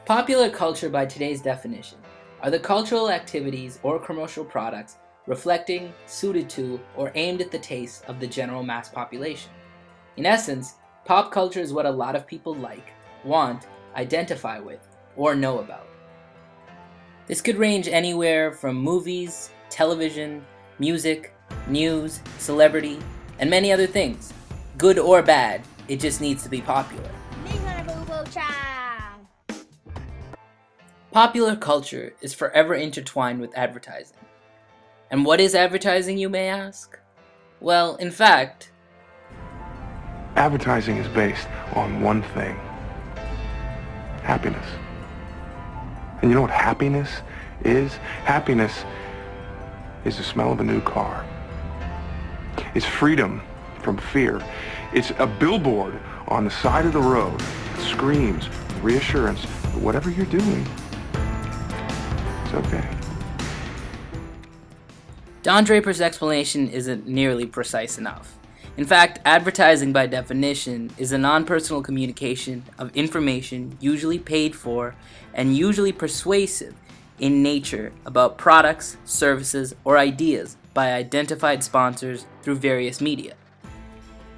Popular culture by today's definition are the cultural activities or commercial products reflecting, suited to, or aimed at the taste of the general mass population. In essence, pop culture is what a lot of people like, want, identify with, or know about. This could range anywhere from movies, television, music, news, celebrity, and many other things. Good or bad, it just needs to be popular. Popular culture is forever intertwined with advertising. And what is advertising, you may ask? Well, in fact, advertising is based on one thing: happiness. And you know what happiness is? Happiness is the smell of a new car. It's freedom from fear. It's a billboard on the side of the road that screams reassurance that whatever you're doing, it's okay. Don Draper's explanation isn't nearly precise enough. In fact, advertising by definition is a non-personal communication of information usually paid for and usually persuasive in nature about products, services, or ideas by identified sponsors through various media.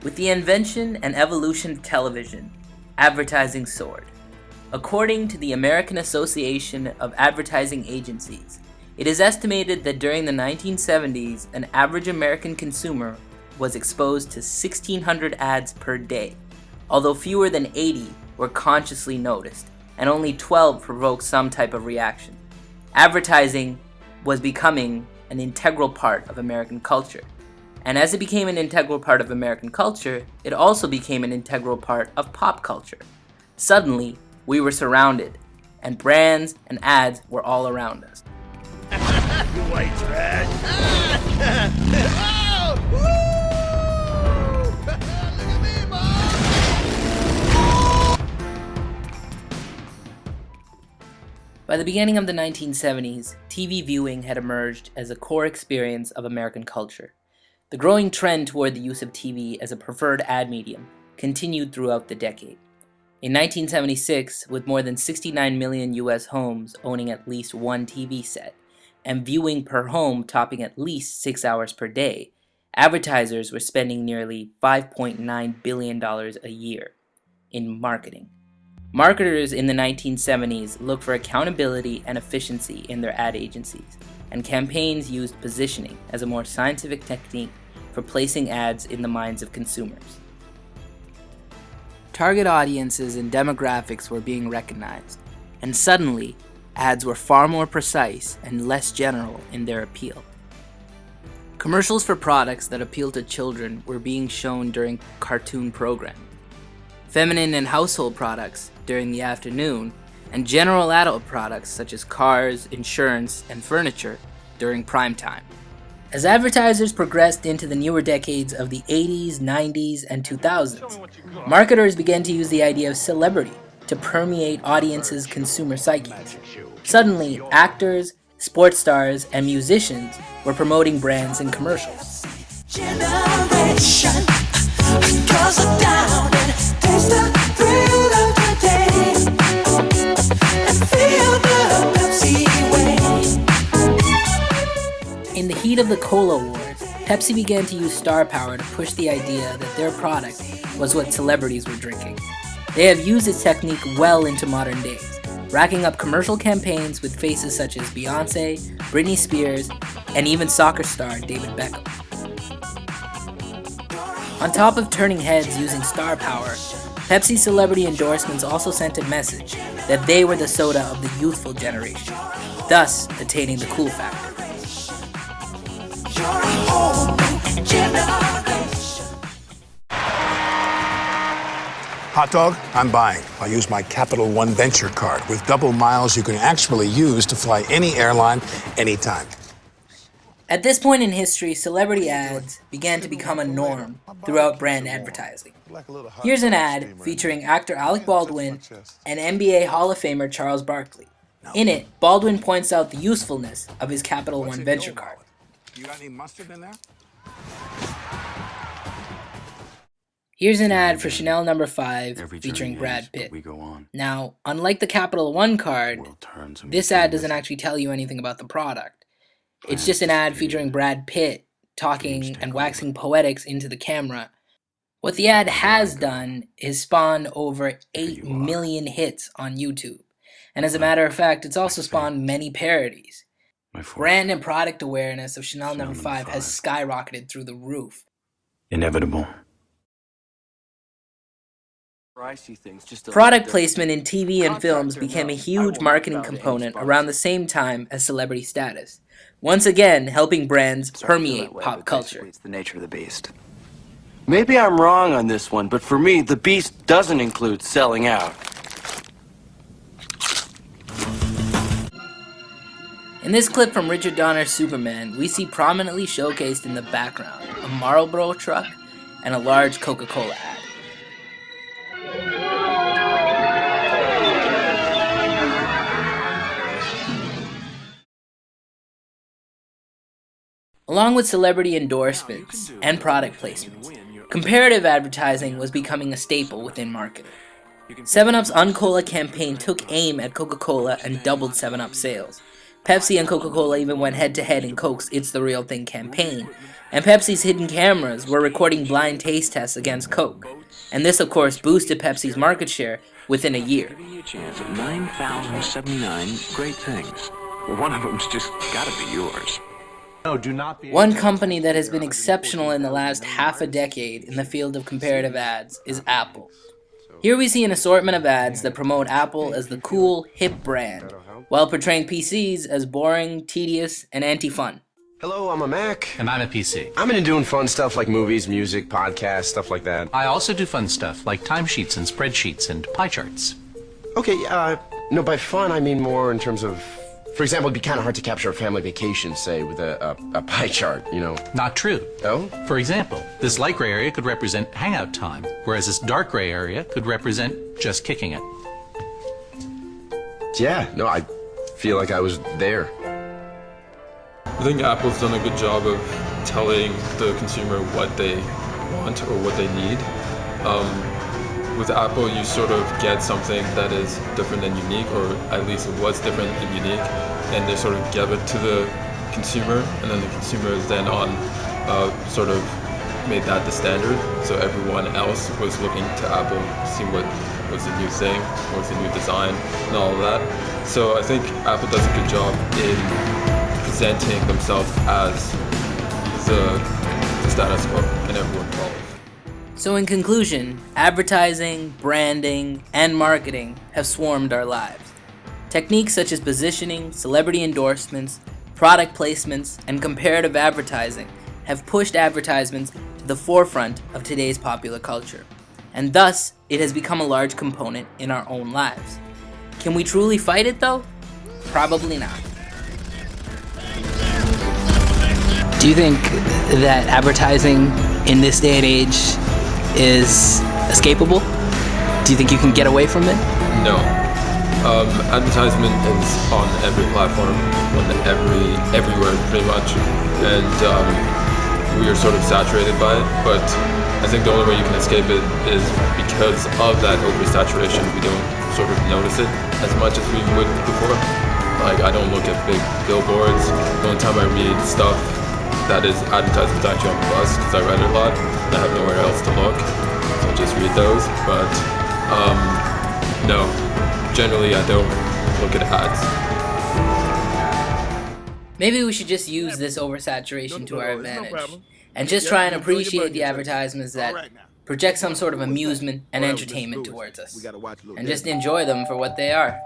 With the invention and evolution of television, advertising soared. According to the American Association of Advertising Agencies, it is estimated that during the 1970s, an average American consumer was exposed to 1,600 ads per day, although fewer than 80 were consciously noticed, and only 12 provoked some type of reaction. Advertising was becoming an integral part of American culture. And as it became an integral part of American culture, it also became an integral part of pop culture. Suddenly, we were surrounded, and brands and ads were all around us. You white trash! Oh! Woo! Look at me, Mom! By the beginning of the 1970s, TV viewing had emerged as a core experience of American culture. The growing trend toward the use of TV as a preferred ad medium continued throughout the decade. In 1976, with more than 69 million US homes owning at least one TV set, and viewing per home topping at least 6 hours per day, advertisers were spending nearly $5.9 billion a year in marketing. Marketers in the 1970s looked for accountability and efficiency in their ad agencies, and campaigns used positioning as a more scientific technique for placing ads in the minds of consumers. Target audiences and demographics were being recognized, and suddenly, ads were far more precise and less general in their appeal. Commercials for products that appealed to children were being shown during cartoon programming. Feminine and household products during the afternoon, and general adult products such as cars, insurance, and furniture during prime time. As advertisers progressed into the newer decades of the 80s, 90s, and 2000s, marketers began to use the idea of celebrity to permeate audiences' consumer psyches. Suddenly, actors, sports stars, and musicians were promoting brands in commercials. Generation goes down and taste the thrill of the day and feel the Pepsi way. In the heat of the Cola Wars, Pepsi began to use star power to push the idea that their product was what celebrities were drinking. They have used this technique well into modern days, racking up commercial campaigns with faces such as Beyonce, Britney Spears, and even soccer star David Beckham. On top of turning heads using star power, Pepsi celebrity endorsements also sent a message that they were the soda of the youthful generation, thus attaining the cool factor. Hot dog? I'm buying. I'll use my Capital One Venture card with double miles you can actually use to fly any airline, anytime. At this point in history, celebrity ads began to become a norm throughout brand advertising. Here's an ad featuring actor Alec Baldwin and NBA Hall of Famer Charles Barkley. In it, Baldwin points out the usefulness of his Capital One Venture card. You got any mustard in there? Here's an ad for Chanel No. 5 featuring Brad Pitt. Now, unlike the Capital One card, this ad doesn't actually tell you anything about the product. It's just an ad featuring Brad Pitt talking and waxing poetics into the camera. What the ad has done is spawn over 8 million hits on YouTube. And as a matter of fact, it's also spawned many parodies. Brand and product awareness of Chanel No. 5 has skyrocketed through the roof. Inevitable. Product placement in TV and films became a huge marketing component around the same time as celebrity status, once again helping brands permeate pop culture. It's the nature of the beast. Maybe I'm wrong on this one, but for me, the beast doesn't include selling out. In this clip from Richard Donner's Superman, we see prominently showcased in the background a Marlboro truck and a large Coca-Cola ad. Along with celebrity endorsements and product placements, comparative advertising was becoming a staple within marketing. 7-Up's Uncola campaign took aim at Coca-Cola and doubled 7-Up sales. Pepsi and Coca-Cola even went head-to-head in Coke's It's the Real Thing campaign, and Pepsi's hidden cameras were recording blind taste tests against Coke. And this, of course, boosted Pepsi's market share within a year. 9,079 great things. One of them's just gotta be yours. No, do not be. One company that has been exceptional in the last half a decade in the field of comparative ads is Apple. Here we see an assortment of ads that promote Apple as the cool, hip brand, while portraying PCs as boring, tedious, and anti-fun. Hello, I'm a Mac. And I'm a PC. I'm into doing fun stuff like movies, music, podcasts, stuff like that. I also do fun stuff like timesheets and spreadsheets and pie charts. Okay, no, by fun I mean more in terms of, for example, it'd be kind of hard to capture a family vacation, say, with a pie chart, you know. Not true. Oh? For example, this light gray area could represent hangout time, whereas this dark gray area could represent just kicking it. Yeah, no, I feel like I was there. I think Apple's done a good job of telling the consumer what they want or what they need. With Apple, you sort of get something that is different and unique, or at least it was different and unique, and they sort of give it to the consumer, and then the consumer is then on sort of made that the standard. So everyone else was looking to Apple to see what was the new thing, what was the new design, and all of that. So I think Apple does a good job in presenting themselves as the status quo, and everyone follows. So in conclusion, advertising, branding, and marketing have swarmed our lives. Techniques such as positioning, celebrity endorsements, product placements, and comparative advertising have pushed advertisements to the forefront of today's popular culture. And thus, it has become a large component in our own lives. Can we truly fight it though? Probably not. Do you think that advertising in this day and age is escapable? Do you think you can get away from it? No. Advertisement is on every platform, everywhere pretty much, and we are sort of saturated by it, but I think the only way you can escape it is because of that oversaturation. We don't sort of notice it as much as we would before. Like, I don't look at big billboards. The only time I read stuff that is advertised is actually on the bus, because I read it a lot. I have nowhere else to look, so I just read those. But no, generally I don't look at ads. Maybe we should just use this oversaturation to our advantage, and just try and appreciate the advertisements that project some sort of amusement and entertainment towards us, and just enjoy them for what they are.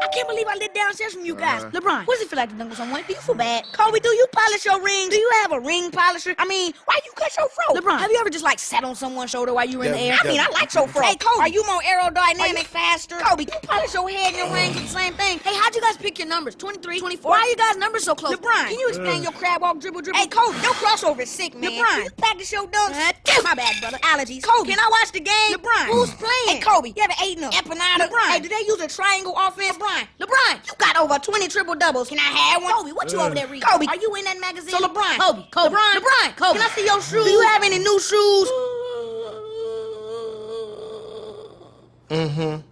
I can't believe I lit downstairs from you guys. LeBron, what does it feel like to dunk with someone? Do you feel bad? Kobe, do you polish your rings? Do you have a ring polisher? I mean, why you cut your fro? LeBron, have you ever just like sat on someone's shoulder while you were in the air? I mean, I like your fro. Hey, Kobe, are you more aerodynamic, faster? Kobe, you polish your head and your rings with the same thing. Hey, how'd you guys pick your numbers? 23, 24? Why are you guys' numbers so close? LeBron, can you explain your crab walk, dribble? Hey, Kobe, your crossover is sick, man. LeBron, you practice your dunks? My bad, brother. Allergies. Kobe, can I watch the game? LeBron, who's playing? Hey, Kobe, you ever ate enough empanada? LeBron, hey, do they use a triangle offense? LeBron, you got over 20 triple doubles. Can I have one? Kobe, what you over there reading? Kobe, are you in that magazine? So LeBron, Kobe, LeBron, Kobe, can I see your shoes? Do you have any new shoes? Mm-hmm.